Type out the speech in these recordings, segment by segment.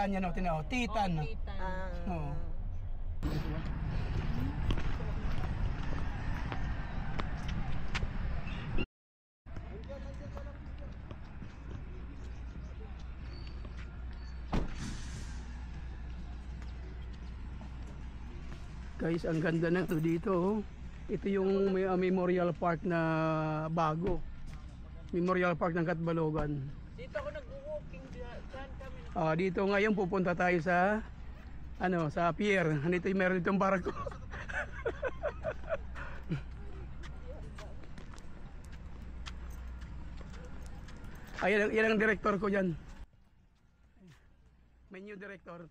Titan yan, o, tinaw. Titan. Titan. Oo. Guys, ang ganda na to dito, oh. Ito yung Memorial Park na bago. Memorial Park ng Catbalogan. Dito ako nag-walking dyan kami. Dito ngayon pupunta tayo sa sa pier. Dito meron ditong barko. Yan ang director ko diyan. May new director.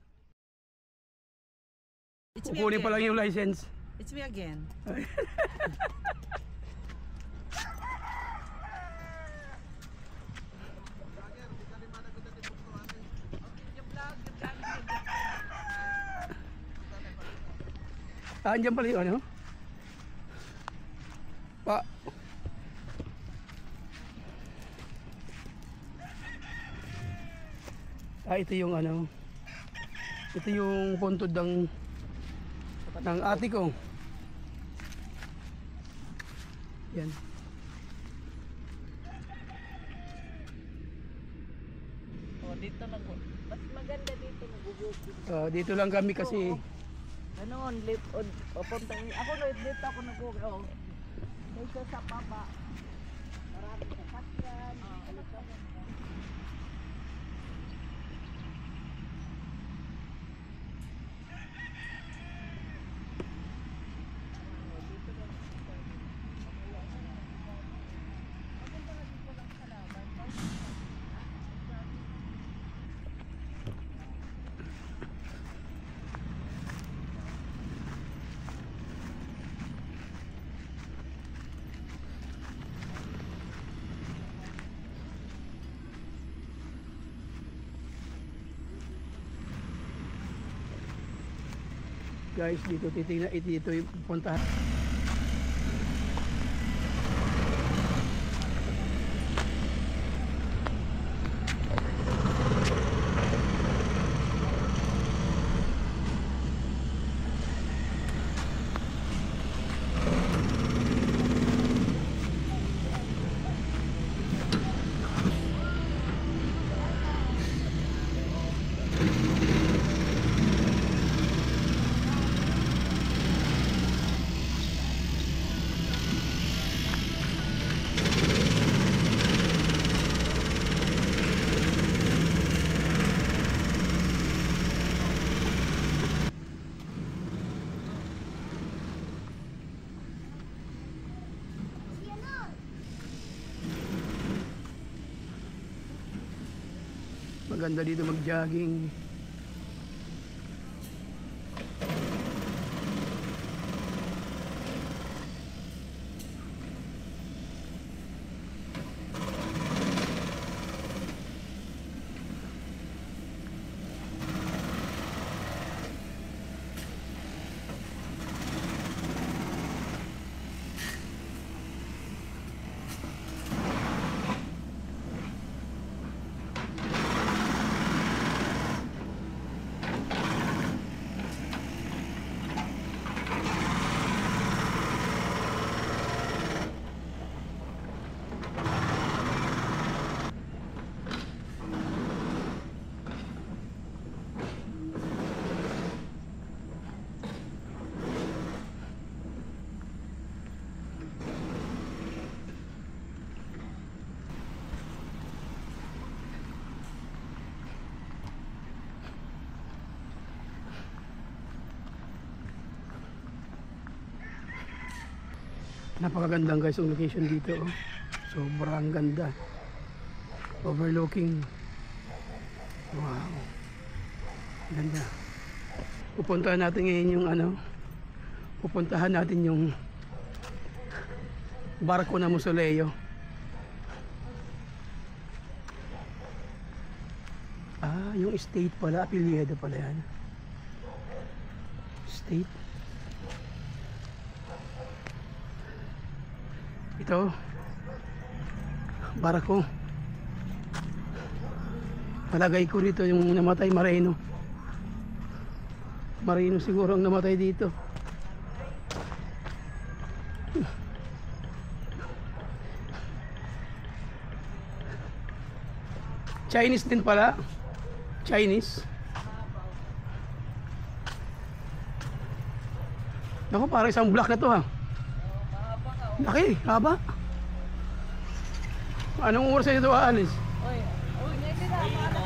Kukunin pa lang yung license. It's me again. Andyan pala yung ano? Ito yung ano? Ito yung puntod ng ate ko. Yan. Dito mas maganda dito nag-walking. Dito lang kami kasi Ganon, punta ako dito ako nag-walk. Dito sa baba. Maraming sasakyan. guys, dito titingnan, dito yung puntahan. Maganda dito mag-jogging. Napakagandang guys yung location dito, oh. Sobrang ganda. Overlooking. Wow. Ganda. Pupuntahan natin ngayon yung pupuntahan natin yung barko na Mausoleo. Yung state pala, apelyido pala yan. State. Ito barako. Palagay ko dito yung namatay Marino. Marino siguro ang namatay dito. Chinese din pala. Chinese. Naku, parang isang block na to ha. Laki, haba. Anong oras na ito aalis? Oy, oy, ngayon na.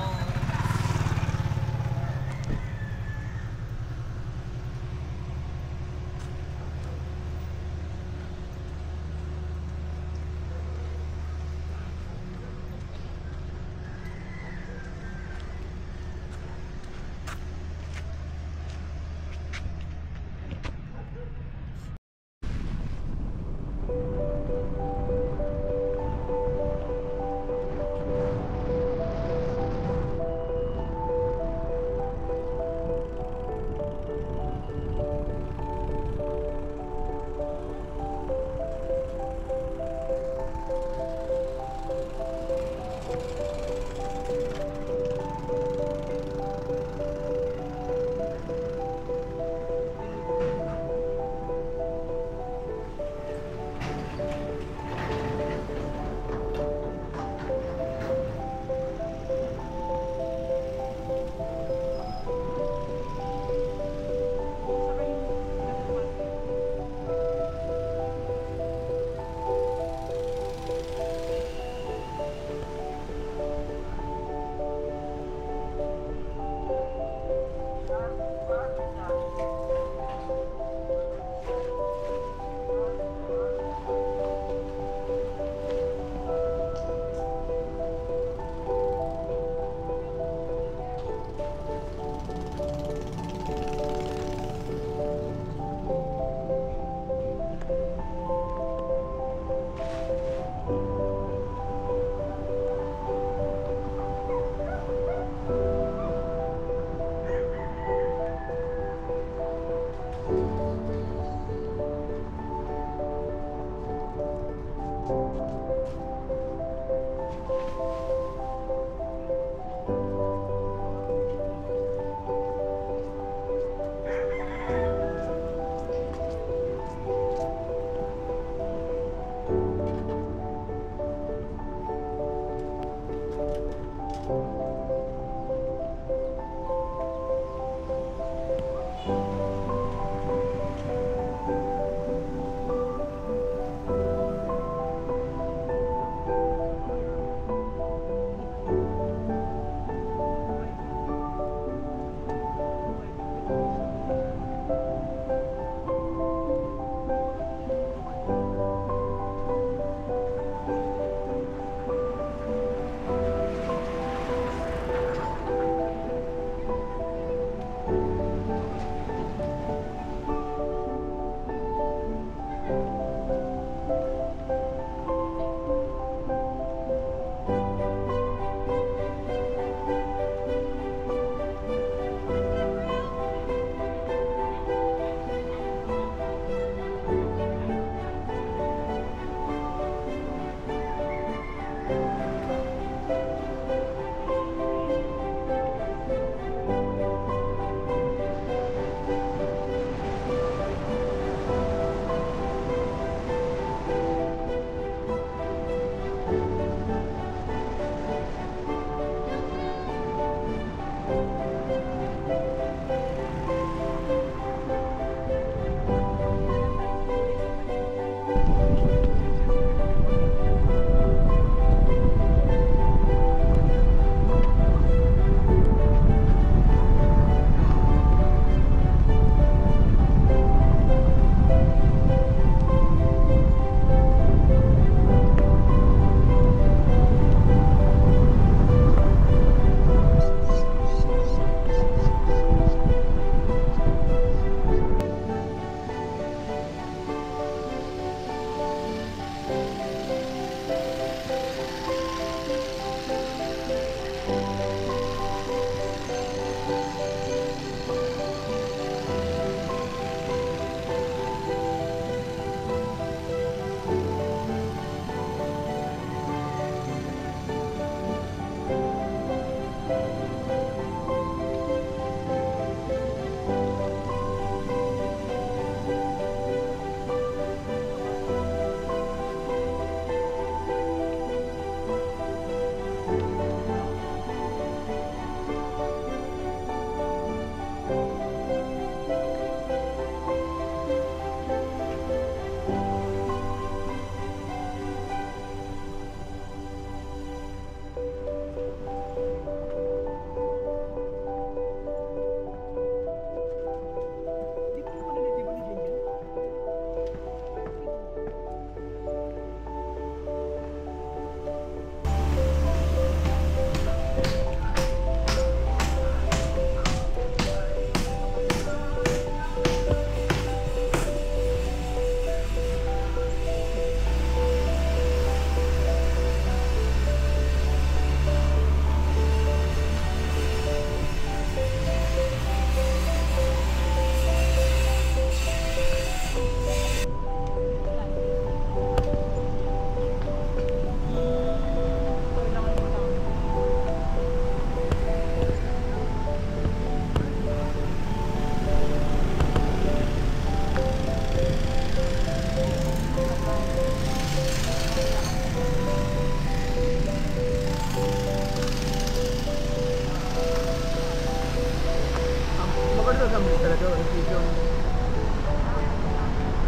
talaga mo talaga ang video.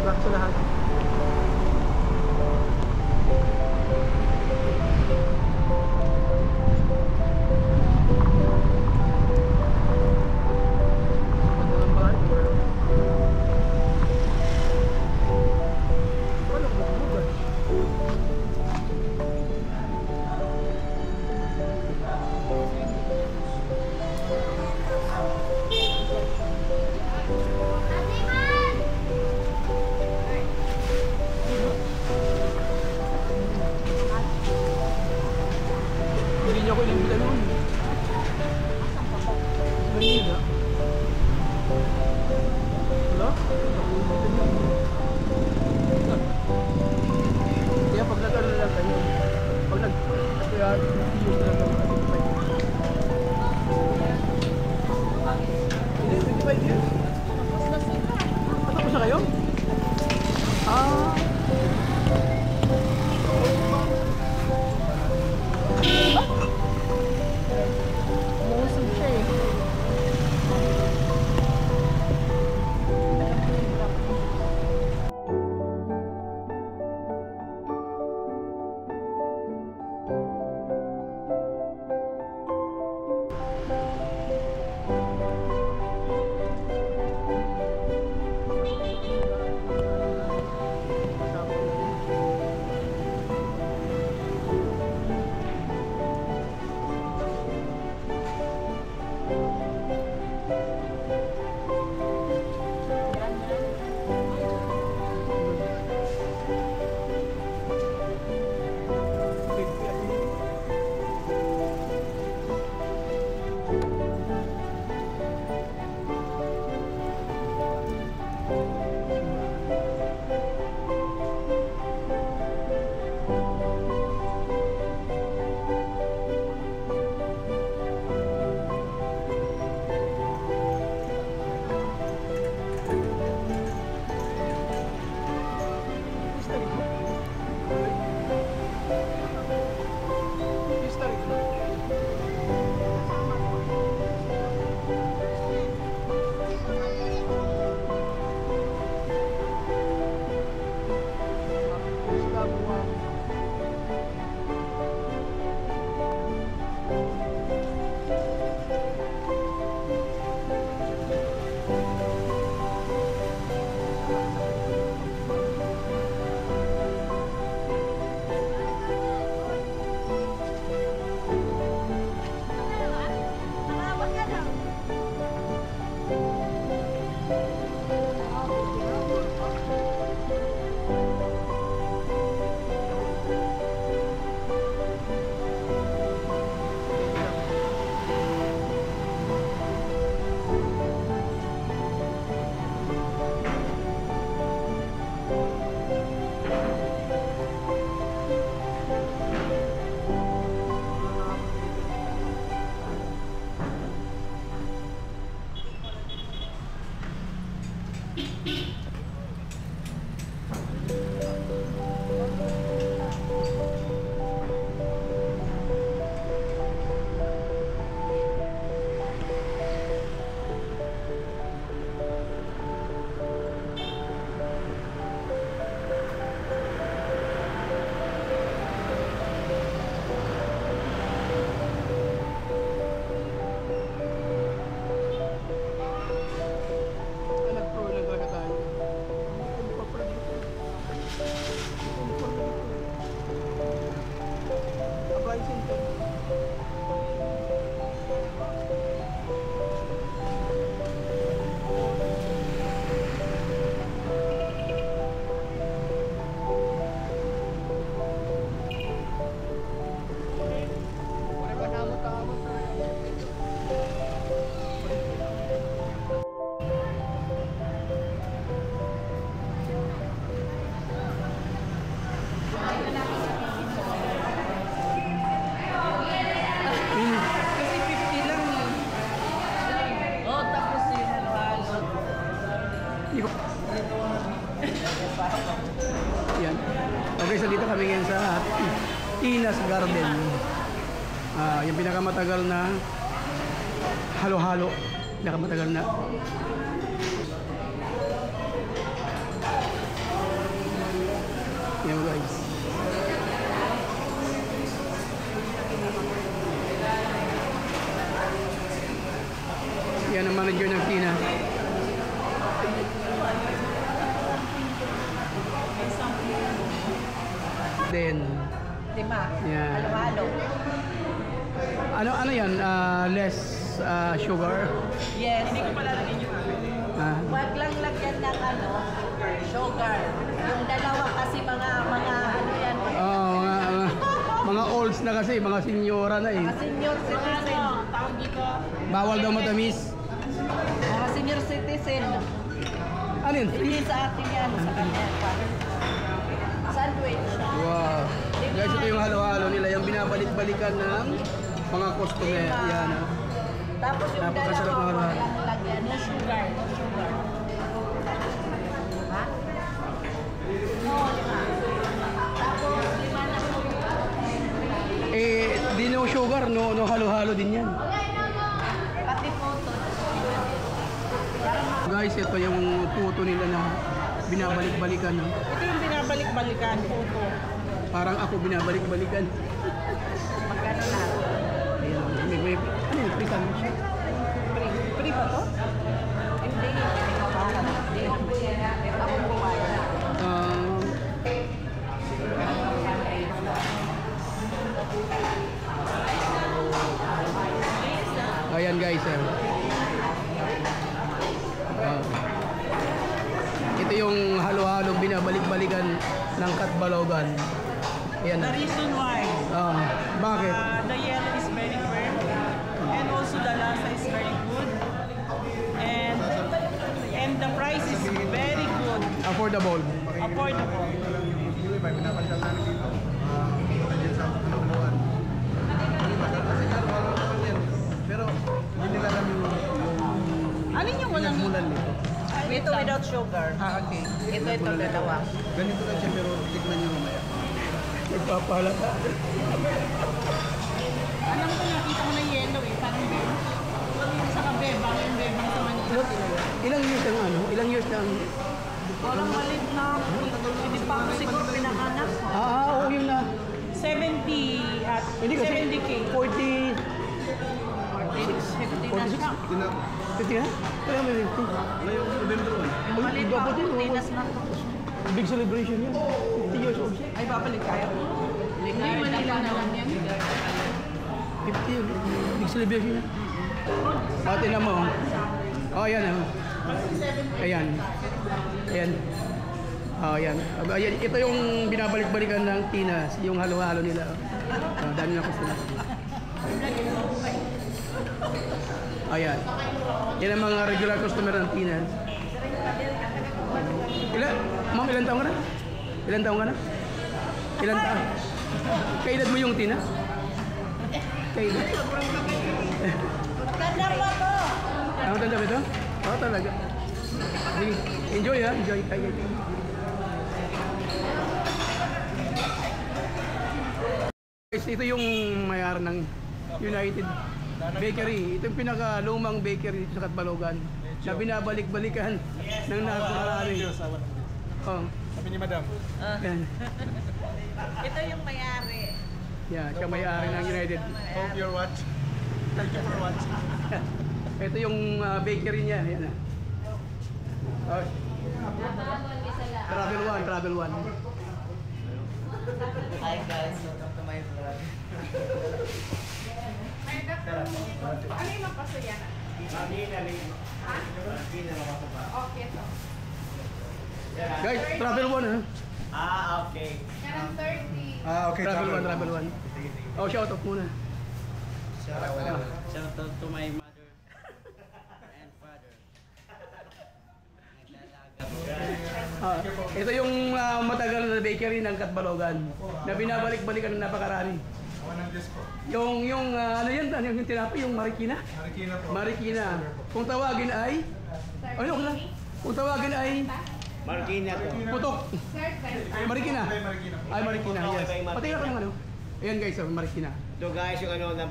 Rock sa lahat. Ang bahay ko. Paano ko magbubugan? Hindi niya ako inimbitan noon. Manila. Wala? Nakulimbitan niya. Kaya pag nag-ano lang kayo, pag nag-kaya yung lang ang ating fight. Hindi, 25 years. Tapos na kayo? Ah. Musog siya eh. Yan. Okay, so dito kami ngayon sa Tina's Garden. Yung pinakamatagal na halo-halo Nakamatagal na. Yan guys. Yan ang manager ng Tina. Then, 5. Yan. Halo-halo. ano yan? Less sugar? Yes. Ah, Huwag lang lagyan ng sugar. Yung dalawa kasi mga ano yan. oh, mga olds na kasi, mga senyora na eh. Mga senior citizen. Bawal daw matamis. Mga senior citizen. Ano yun? Hindi sa atin yan. Sa kanya. Sandwich. Wow. Guys, ito yung halo-halo nila. Yung binabalik-balikan ng mga customer. Yan. ah. Tapos yung Napakasarap dalawa, ng huwag halo-halo. lang lagyan ng sugar. Sugar. Ha? No, 5. Tapos 5 na sugar. Di no sugar, no halo-halo din yan. Pati photo. Guys, ito yung puto nila na binabalik-balikan. No? Ito yung binabalik-balikan, photo. Parang ako binabalik-balikan. Magkano na? Ayan. Ano yun? Free sandwich? Free. Free ba to? Hindi. Hindi. Ako bumayad. Ayan guys. Ito yung halo-halong binabalik-balikan ng Katbalogan. Ayan. The reason why Bakit? the yellow is very firm and also the lasa is very good and the price is very good, Affordable. affordable. Pero hindi nila alam yung Alin yung walang mulan nito. Ito without sugar. okay. Ito dalawa. Ganito lang siya pero tignan nyo mamaya. Nagpapalata. Alam ko nakita ko na yellow eh, parang sa kabebang, yung bebang sa Manila. Ilang years na ano? Ilang years na ang... Walang malit na, hindi pa ako siguro pinanganak. Oo, yun na. 70 at Hindi kasi 70K. 40... 50 na siya. 50 na? Kaya may 50. Ngayong November 1. Malit pa ako, tinas na to. Big celebration yan. 50 years old siya. Ay, babalik tayo. Hindi, Manila na lang yan. 50 yun. Big celebration yan. Ate na mo. Oh, ayan. Ayan. Ayan. Oh, ayan. Ayan. Ito yung binabalik-balikan ng Tinas. Yung halo-halo nila. Dami na customer. Ayan. Yan ang mga regular customer ng Tinas. Ma'am, ilan taong ka na? Ilan taong ka na? Ilan taong? Kaedad mo yung Tina? Kaedad? Maganda pa to. Ang tanda ba ito? Oo, talaga. Sige, enjoy ha, enjoy. Kaya. Guys, ito yung mayari ng United Bakery. Ito yung pinaka-lumang bakery sa Katbalogan na binabalik-balikan ng nakarami. Oh. Sabi ni Madam. Yan. Ito yung may-ari. Yan, siya may-ari ng United. Hope you're watching. Thank you for watching. Ito yung bakery niya. Yan na. Oh. Travel one. Hi guys, welcome to my vlog. Ano yung magpasaya na? Okay to. Guys, travel one ha. Okay. Yan ang 30. Okay. Travel one. Oh, shout out muna. Shout out. Shout out to my mother and father. Ito yung matagal na bakery ng Katbalogan na binabalik-balikan ng napakarami. Yung ano yan, yung tinapi, yung Marikina. Marikina po. Marikina. Kung tawagin ay Kung tawagin ay Marikina to. putok. Marikina. Marikina. Ay Marikina, yes. Pati na kung ano. Ayan guys, Marikina. So guys, yung ano na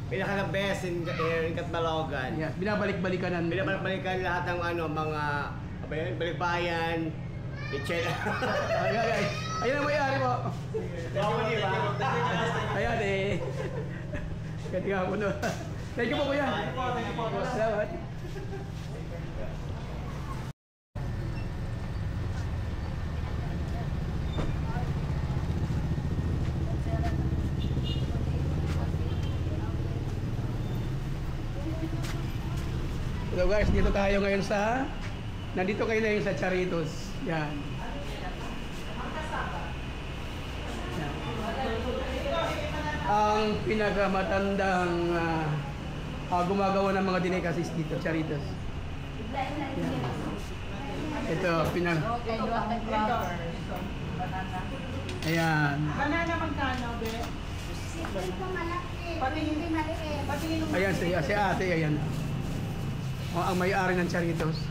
Pinaka the best in Catbalogan. Ayan, binabalik-balikanan. Pinabalik-balikan lahat ng ano, mga balikbayan, kitchen. Ayan ang may-ari po. Wow, di ba? Ayan eh. Gati nga po no. Thank you po kuya. Salamat. Hello guys, dito tayo ngayon nandito kayo ngayon sa Charitos. Yan. Yan. Ang pinakamatandang gumagawa ng mga delicacies dito, Charitos. Yan. Ito, Ayan. Banana magkano, be? Patingin mo. Ayan si ate, ayan. Ang may-ari ng Charitos.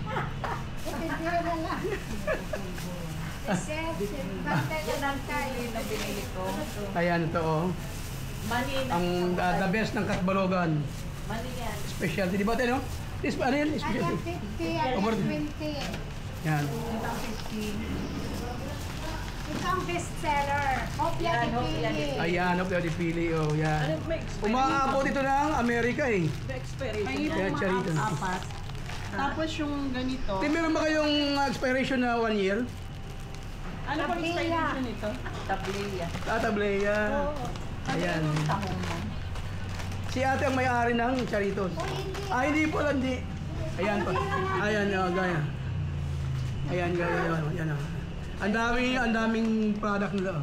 Ayan ito oh. Ang the best ng Catbalogan. Specialty. Di ba ito no? Ano yan? Specialty. 50 Over- 20. Yan. Ito ang bestseller. Hopya Pipili. Ayan, oh, pwede pili. Oh, yan. Umaabot ito ng Amerika eh. May Kaya itong Charito. apat. Tapos yung ganito. Di, meron ba kayong expiration na 1 year? Ano pang expiration nito? Tableya. Tableya. Ayan. Si ate ang may-ari ng Charitos. Hindi po lang, hindi. Ayan po. Ayan, gaya. Ayan, gaya. Ayan, ang daming product nila.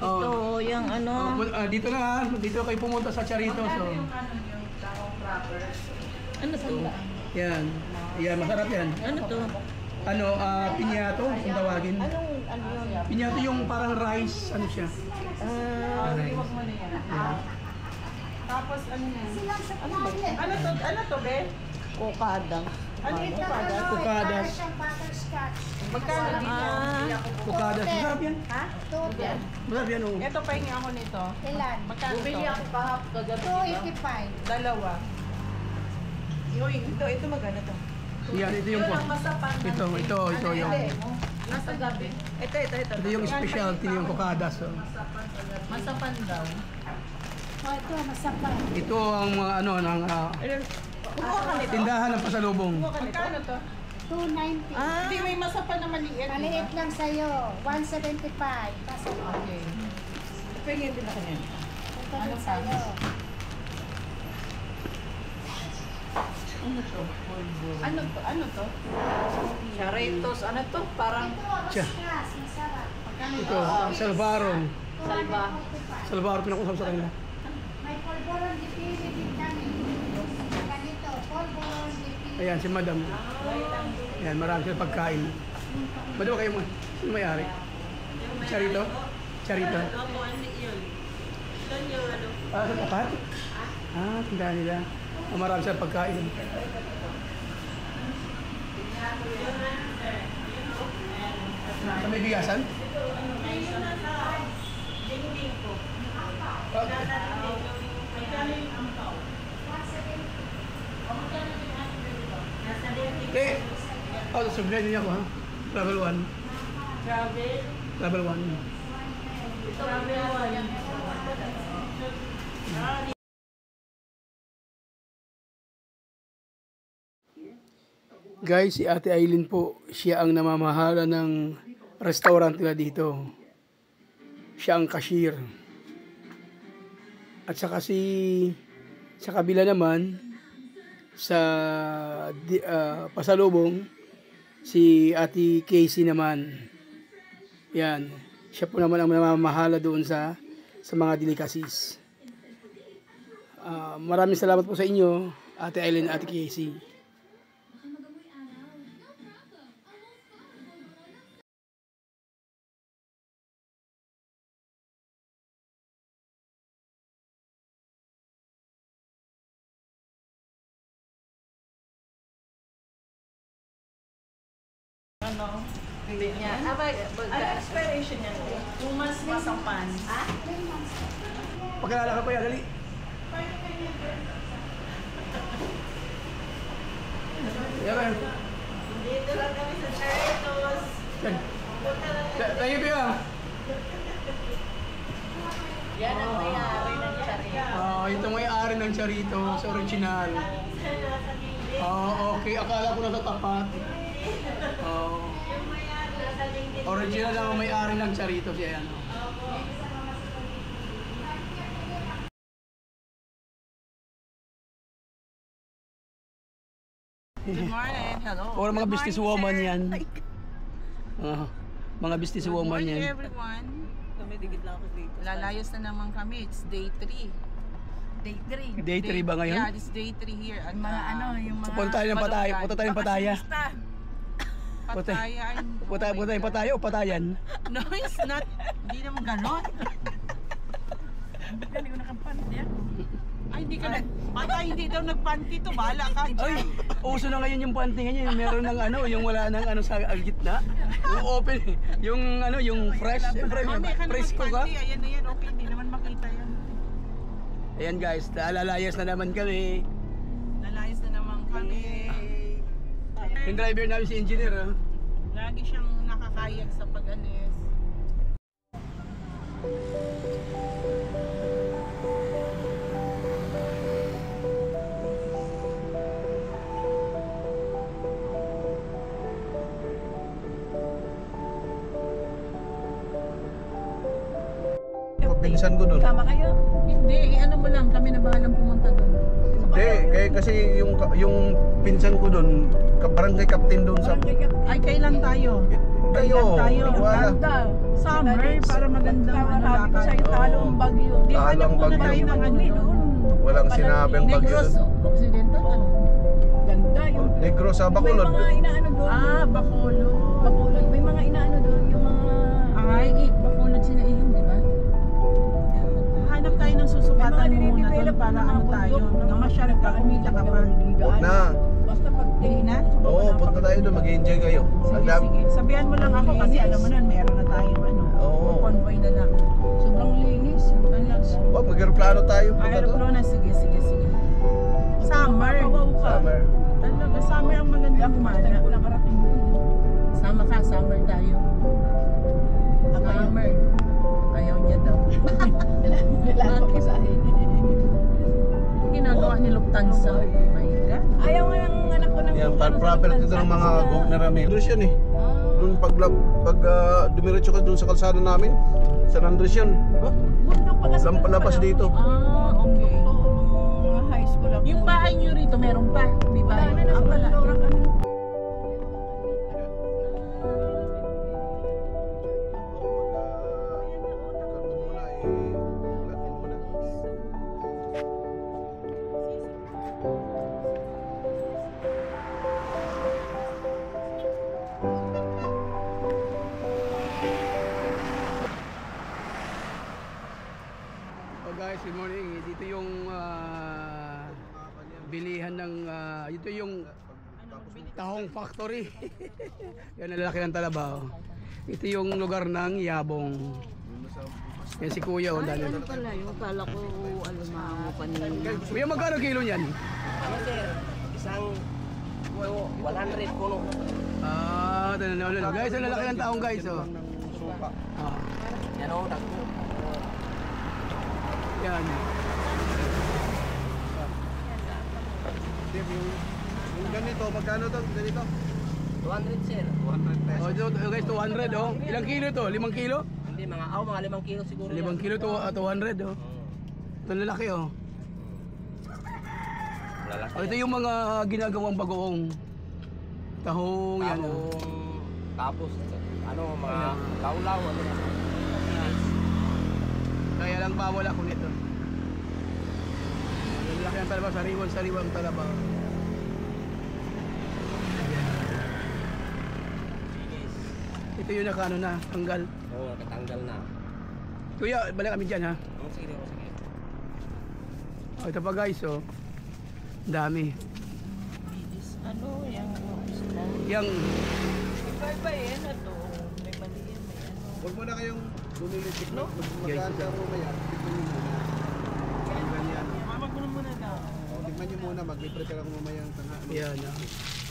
Ito, yung ano. Dito na, dito kayo pumunta sa Charitos. So. Ano to? Yan. Yan, masarap yan. Ano to? Pinyato, kung tawagin. Ano yun? Pinyato yung parang rice, ano siya? Iwag mo na yan. Tapos ano na? Ano to, be? Kokada. Ano ito pa? Kukadas. Butterscotch. Magkano dito? Kukadas. Masarap yan. Ha? 2. Masarap yan, oh. Ito, pahingi ako nito. Ilan? Magkano to? Bumili ako kahap kagabi, diba? 285. Dalawa. Ito magkano to? Yan, ito yung po. Ito yung. Nasa gabi. Ito yung specialty yung kukadas. Oh. Masapan daw. Ito, masapang. Ito ang mga ng Kumuha ka nito. tindahan ng pasalubong. Magkano to? 290. Hindi, may masapan na maliit. Maliit lang sa'yo. 175. Kaso, Okay. Pwede din ako yan. ito din sa'yo. Ano to? Charitos, ano to? Parang Siya. Yes, masarap. Ito, Salvaro. salba. Salvaro, pinakusap sa kanila. May polvoron di pili din kami. Ganito, polvoron di pili. Ayan, si Madam. Ayan, marami sila pagkain. Madam, kayo mo. Sino may-ari? Charito? Charito? Sa tapat? Tindahan nila. Marami sila pagkain. Sa may bigasan? Sabihan niyo ako ha? Travel 1. Travel 1. Guys, si Ate Aileen po, siya ang namamahala ng restaurant nila dito. Siya ang cashier. At saka sa kabila naman, sa pasalubong, si Ate Casey naman. Yan. Siya po naman ang namamahala doon sa mga delicacies. Maraming salamat po sa inyo, Ate Aileen, Ate Casey. Hindi niya. Ano expiration yan? Kung mas masapan. Pagkalala ka pa yan, dali. Yan. Dito lang kami sa Charitos. Thank you, Pia. Yan ang may-ari ng Charitos. Ito may-ari ng Charito sa original. Okay. Akala ko nasa tapat. Yung may-ari nasa LinkedIn. Original lang ang may-ari ng Charito siya yan. Good morning. Hello. Or mga Good businesswoman morning, yan. sir. Mga businesswoman Good yan. morning, everyone. Tumidikit lang ako dito. Lalayas na naman kami. It's day 3. Day 3. Day 3 ba ngayon? Yeah, this day 3 here. At, Yung mga... Punta tayo ng Pataya. Punta tayo ng Pataya. Pataya. Punta tayo ng Pataya o Patayan? No, it's not. Hindi naman ganon. Hindi ko nakapanty. Ay, hindi ka na. Patay, hindi daw nagpanty to. Bahala ka. Ay, uso na ngayon yung panty ngayon. Meron ng ano, yung wala nang ano sa gitna. Yung open, yung fresh. Siyempre, Mami, ka fresco ka. nagpanty. Ayan na yan. Okay, hindi naman makita yan. Ayan guys, lalayas na naman kami. Lalayas na naman kami. Yung driver namin si engineer. Lagi siyang nakakayag sa pag-alis. Pinsan ko doon. Sama kayo? Hindi, ano mo lang, kami na bahalang pumunta doon. Hindi, kaya kasi yung pinsan ko doon, barangay captain doon sa... Ay, kailan tayo? Kayo, tayo. wala. Summer, para magandang ano lakad. Sa'yo talo ang bagyo. Di ba alam Talong muna bagyo. tayo ng ano doon? Walang sinabing bagyo Negros doon. Occidental, ano? Ganda yung... Negros sa Bacolod. May mga inaano doon. Bacolod. Bacolod. May mga inaano doon. Yung mga... Ay, Bacolod sina iyong, di ba? Hanap tayo ng susukatan May mga muna doon dinidevelop para na ano mga tayo. bundok, mga Namasyal ka, kumita ka pa. Huwag na. Basta pag Hindi na? Oo, punta tayo doon, mag-enjoy kayo. Sige, sige. Sabihan mo lang ako kasi alam mo na, meron na tayong ano. Oo. Convoy na lang. sobrang linis. Huwag, mag-aeroplano tayo. Punta doon. Aeroplano na, sige, sige, sige. Summer. Summer. Talaga, summer ang magandang gumana. Nakarating doon. Sama ka, summer tayo. Summer. Ayaw niya daw. Kailangan pa sa akin. Ginagawa ni Lufthansa. Oh my God. Ayaw nga ng anak ko ng... Yan, property doon ng mga governor namin. Doon yan eh. Doon pag dumiretso ka doon sa kalsada namin, San Andres yan. Bundok pa kasi. Lampalas dito. Okay. Mga high school ako. Yung bahay niyo rito, meron pa. May bahay. Wala na, nasa Bandora kami. Guys, good morning. Dito yung bilihan ng ito yung Tahong Factory. Yan ang lalaki ng Talaba. Ito yung lugar ng Yabong. Yan si Kuya. Ay, ano pala yung kala ko alumango kanina. Kuya, magkano kilo niyan? Ano sir? Isang 100 puno. Guys, ang lalaki ng taong guys. Oh. Yan o, dagko. Yan. Yung ganito, magkano to? Ganito? 200 sir. 200 pesos. Oh, ito, guys, 200 oh. Ilang kilo to? 5 kilo? Hindi, mga 5 kilo siguro 5 kilo to 200 oh. Ito ang lalaki oh. Lalaki. Oh, ito yung mga ginagawang bagoong tahong yan oh. Tapos, ano, mga kaulaw, ano yan. Kaya lang bawal ako nito. Yung laki ng talaba, sariwang talaba. Ito yung nakano na, tanggal. Oo, nakatanggal na. Kuya, balik kami dyan ha. Oo, sige, sige. Oh, ito pa guys oh. Dami. Ano yung Yang iba-iba yan na to. May mali yan. May ano. Huwag mo na kayong bumili tikno. Guys, Magkano mo yan? Tikno mo muna. Ganyan. na, mag-prepare ako mamaya ng tanghali. Yan.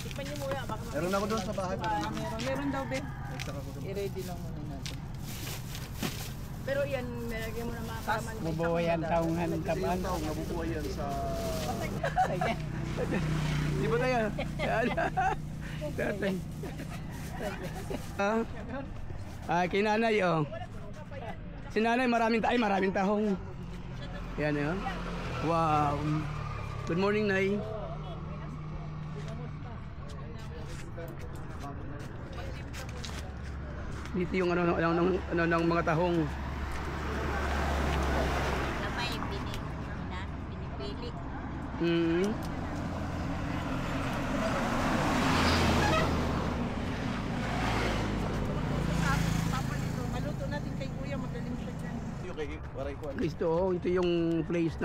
Tikman niyo muna, baka Meron ako doon sa bahay. meron daw, be. Extra ko doon. I-ready lang muna natin. Pero yan, nilagyan mo na mga karaman. Bubuo yan, taungan ng Kasi taban. yung taong nabubuhay yan sa... Sige. Di ba tayo? Yan. Dati. Kay nanay, oh. Si nanay, maraming tahong. Yan, oh. Wow. Good morning, Nay. Dito yung ano ng mga tahong. Na may pinipili. Mm. Maluto natin kay Kuya, magaling siya dyan. Yung kay Waray ko. Ito yung place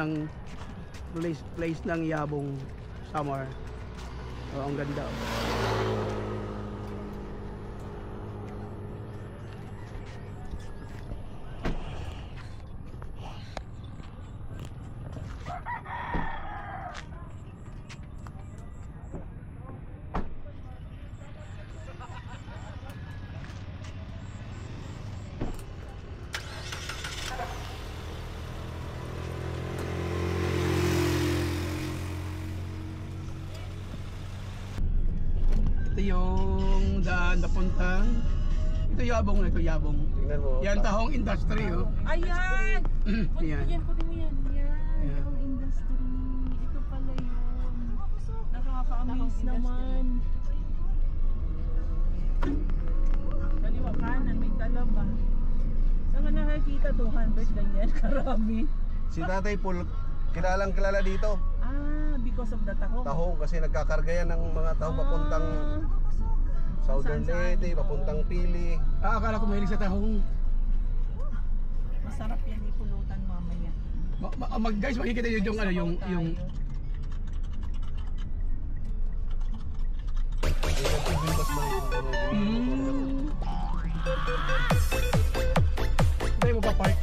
ng Yabong Summer. Oh, ang ganda. Ito yung daan napuntang. Ito Yabong. Tingnan mo. Yan tahong industry, oh. Ayan! Yan. Kunin mo yan. Yan. Ang industry. Ito pala yun. Nakaka-amaze naman. Kaliwa kanan, may talaba. Saan ka nakakita 200 ganyan? Karami. Si Tatay Paul, kilala dito. Because of the tahong. Tahong kasi nagkakarga yan ng mga tahong papuntang Southern Leyte, papuntang Pili. Akala ko mahilig sa tahong. Masarap yan ipulutan mamaya. Guys, makikita nyo yung ano yung Tayo mo pa park.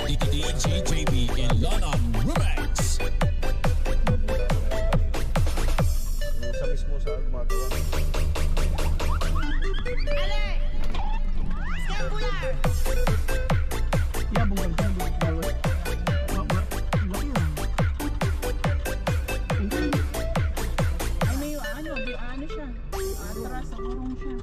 DJ JB in London Remix. Sa mismo sa gumagawa. Yabong lang. Ay may ano siya. Atras sa urong siya.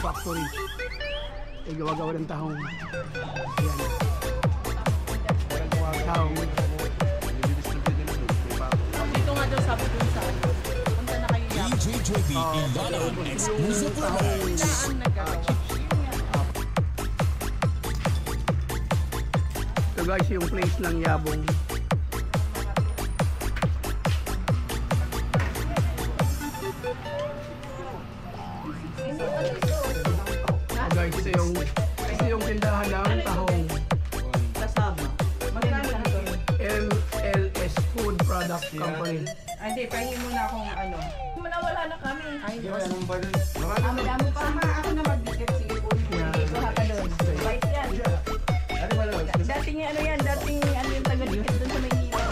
Factory. Ay gawa-gawa ng tahong. Ayan. Tahong. Dito nga daw sabi ko sa punta na kayo yan. DJ JB in London Exclusive Remix. Saan nagkakawa? Ito guys yung place ng Yabong. Guys, ito yung tindahan ng tahong. Kasama. Magkano na ito? LLS Food Product Company. Ay, hindi. Pahingin mo na akong ano. Wala na kami. Ay, Diyos. Madami pa. Ako na magbigay. Sige po. Ito haka doon. White yan. Dating ano yan. Dating ano yung taga-dikit doon sa Maynila.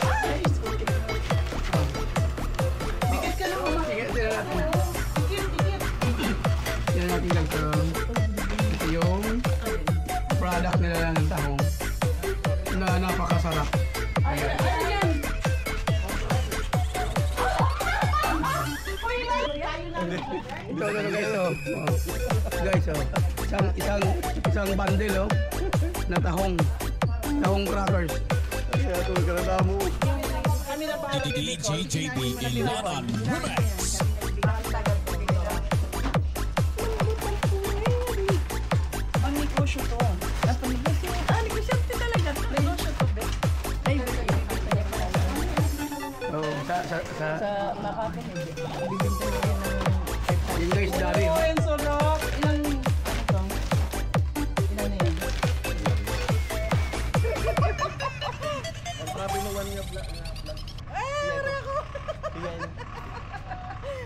Dikit ka lang mga. Sige, tira natin. Dikit. Tira natin lang ito. Ito yung product nila ng tahong na napakasarap. Ayan. Tayo na Oh. Guys, oh. Isang bundle, oh. Na tahong crackers. Kaya ito, kanada mo. DJ JB in London Remix. Ang negosyo to. Negosyo talaga. Negosyo to, be. Oh, sa Makati hindi. yung guys, dari, oh. Oh, and sarap. Ilang, ano to? Ilan na yan? Grabe naman nga vlog.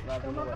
Grabe naman.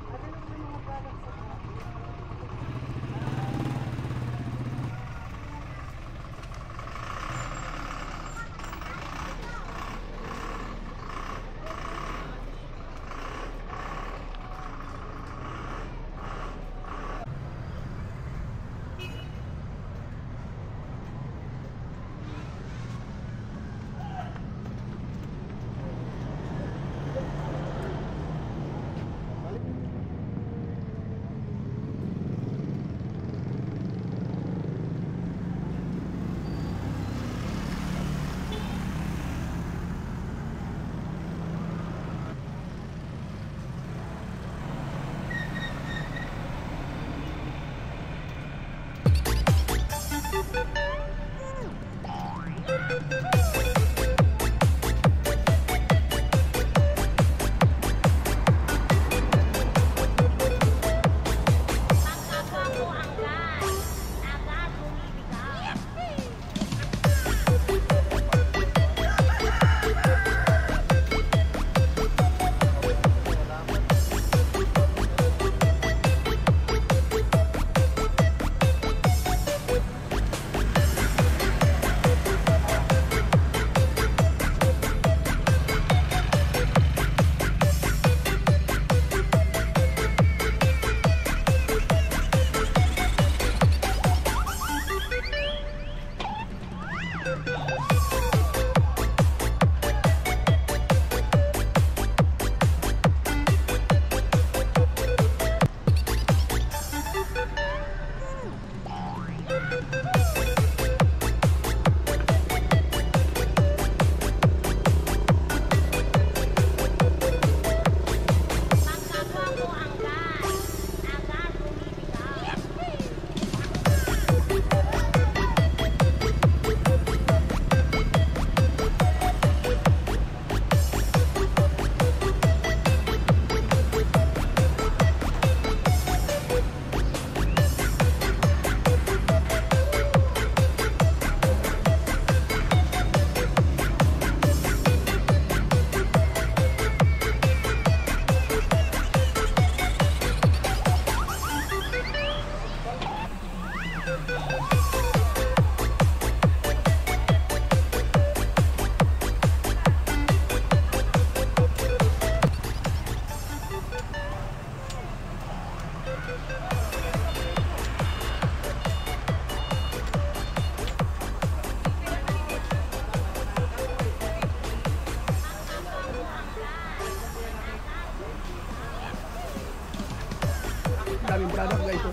daming product guys, oh.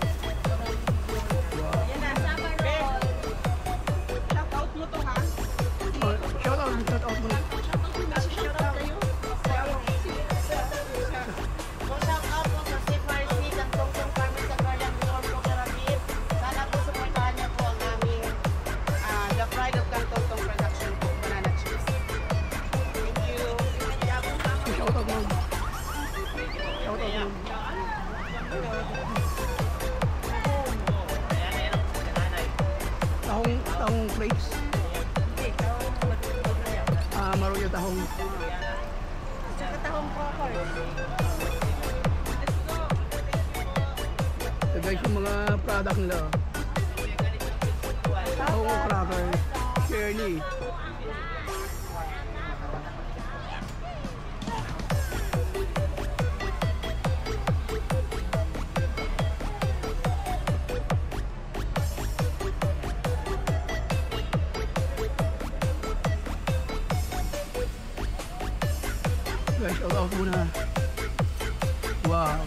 Yan na. Ben, shout out mo to, ha? Shout out mo na. Shout out kayo. Shout out po sa CFRC, Kantong Farmers sa Garland North Cooperative. Sana po supportahan niyo po ang aming The Pride of Kantong Production po, banana chips. Thank you. Shout out mo. Shout out mo. Tahong plates. Maruyo tahong. Tsaka tahong crackers. So guys, yung mga product nila. Tahong cracker. Shirley. Guys, shout out muna. Wow.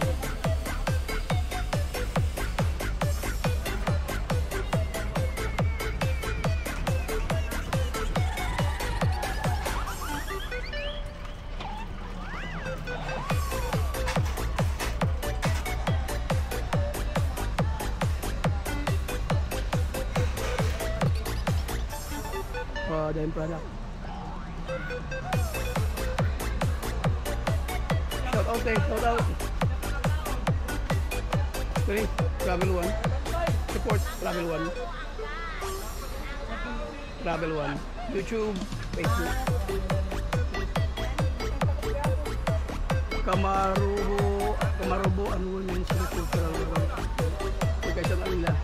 Dahil product. Shout out eh, shout out. Sorry, Travel One. Support Travel One. Travel One. YouTube, Facebook. Kamarubo, ano yun sa cultural world. Pagkasa na nila.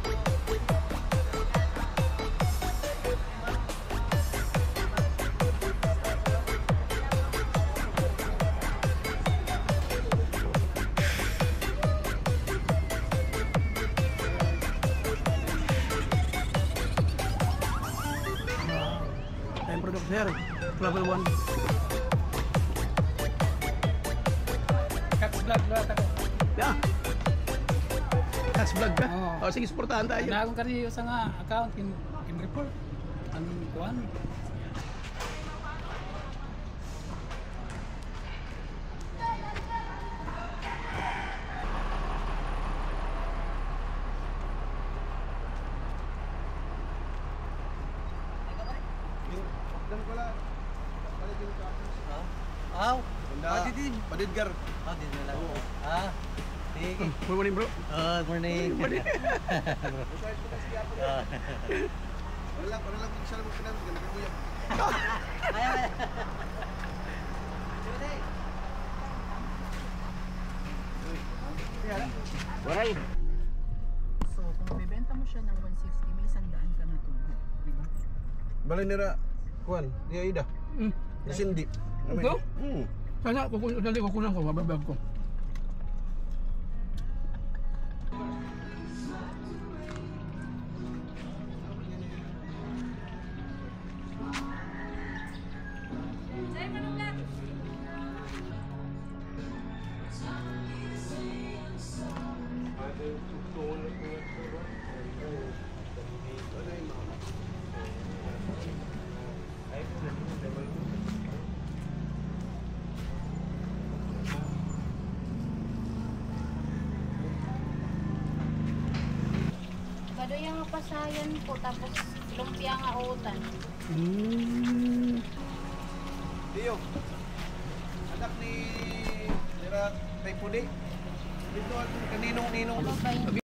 Tayong product sir, Travel One. Cats vlog ba ta ko? Yeah. Cats vlog ka? Oo. Oh, sige, supportahan tayo. Nagong kani sa nga account in report. Ang kuan. Dan pala. Palit yung kapis. Aw. Padidin. Padidgar. Din na lang. Sige. Good morning, bro. Morning. Wala lang kung saan mo pinag ganun kuya. Ay. Waray. So, kung bibenta mo siya ng 160, may 100 ka na to. Diba? Balay nira kuan, di Aida. Sindi. Ito? Sana kukunan ko, mababag ko. Bado yung pasayan po, tapos lumpia nga utan. Tiyo. Anak ni Nira Taypudi. Dito kaninong-ninong. Ano ba yun?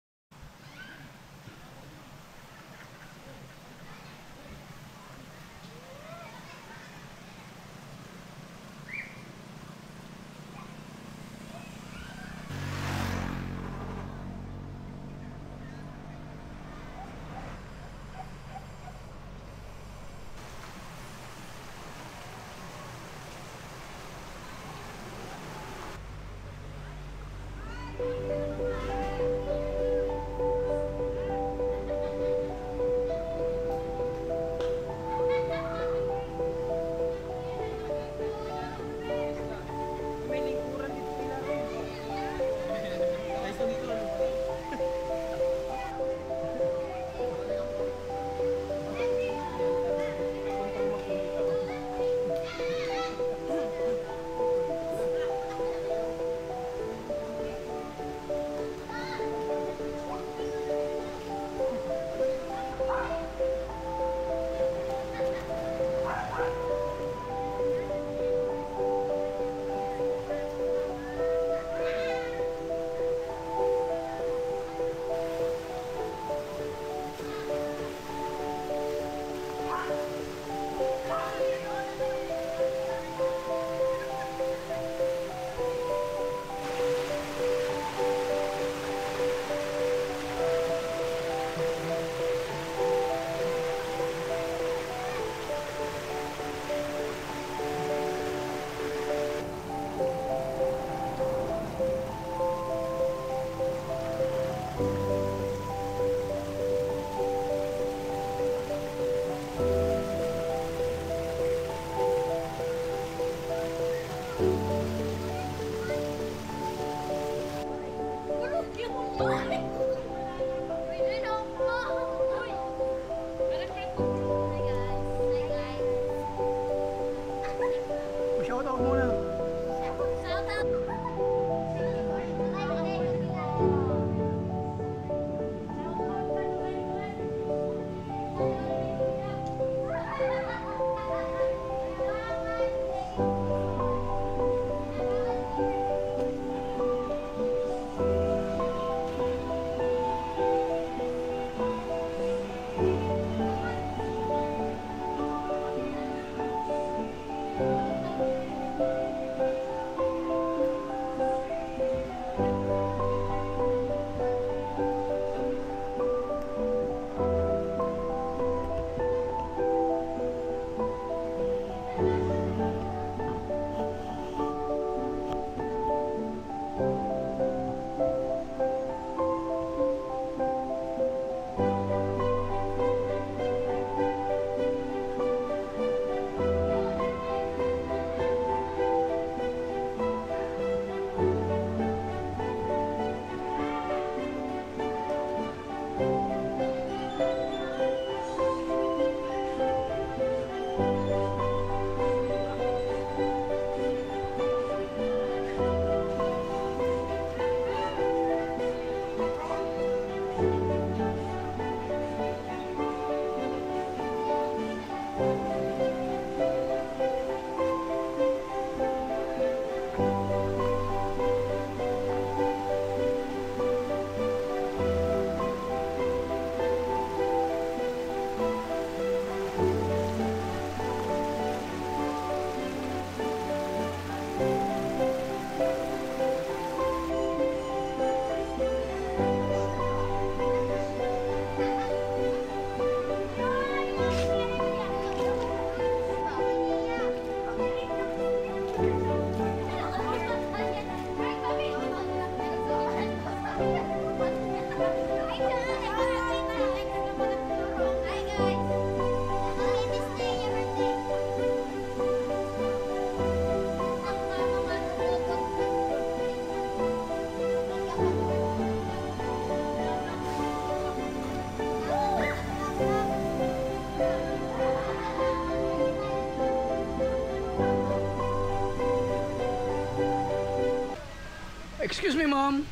Excuse me, ma'am.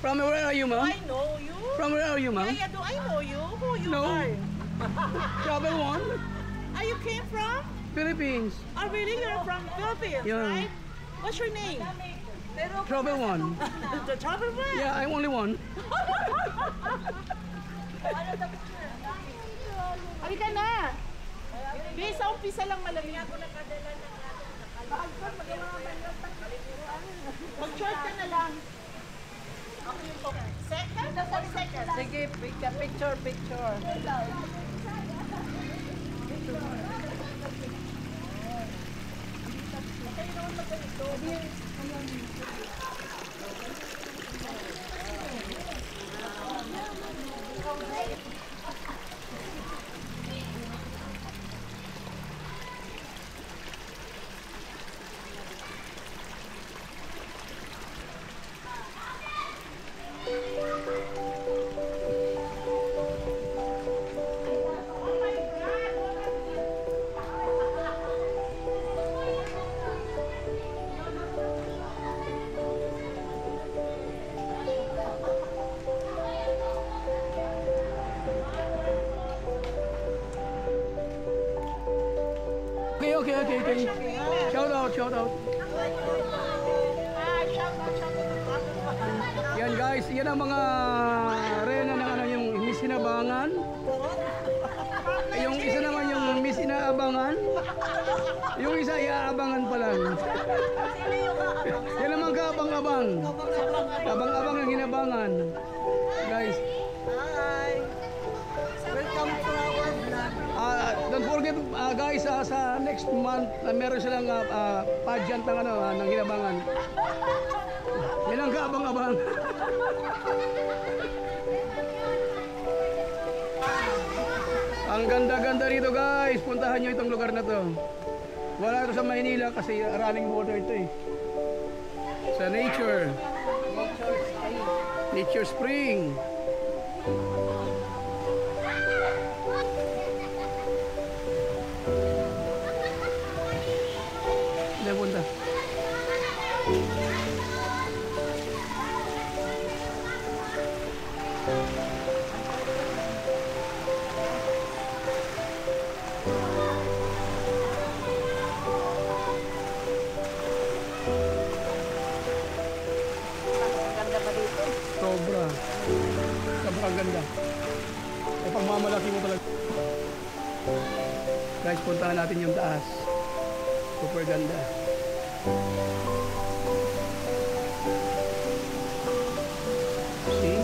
From where are you, ma'am? I know you. From where are you, ma'am? Yeah, do I know you? Who you No. are? Travel one. Are you came from? Philippines. Oh, really? You're from Philippines, Yeah. right? What's your name? Travel one. The travel man. Yeah, I'm only one. Halika na. Di, sa umpisa lang malamig. Mag-short ka na lang. Second? Second. Sige, picture. Okay. Shout out. Yan guys, yan ang mga rena ng ano yung Miss Inabangan. Yung isa naman yung Miss Inaabangan. Yung isa iaabangan pa lang. Yan naman kaabang-abang. Abang-abang ang hinabangan. Guys. Hi. Welcome to our vlog. Don't forget guys, sa next month meron silang pageant ng ng hinabangan. Yan ang kaabang-abang. Ang ganda-ganda rito guys. Puntahan nyo itong lugar na to. Wala ito sa Maynila kasi running water ito eh. Sa nature. Nature spring. Hindi punta. Sobrang ganda. Ay pagmamalaki mo talaga. Guys, puntahan natin yung taas. Super ganda. See?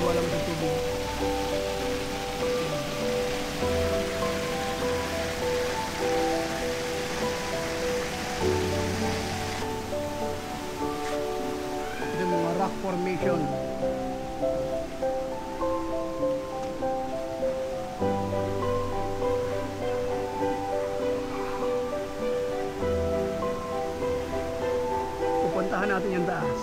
Walang tubig. Ito yung mga rock formation. Pupuntahan natin yung taas.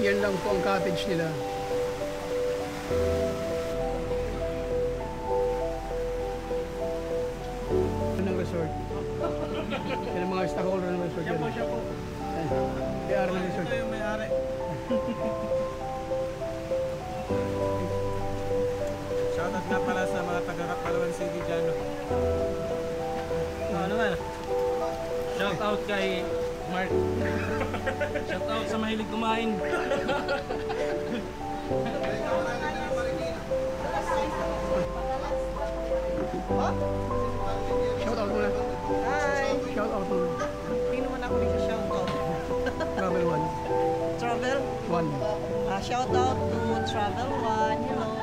Yan lang po ang cottage nila. Ng resort. Yan ang mga stockholder ng resort. Siya po. Kaya ng resort. Ito yung may-ari. Shoutout nga pala sa mga taga-Palawan City dyan. Ano naman? Shoutout kay Mark. Shoutout sa mahilig kumain. Shout out muna. Hi! Shout out muna. Sino man ako dito shout out? Travel 1. Travel? 1. Shout out to Travel One. Hello.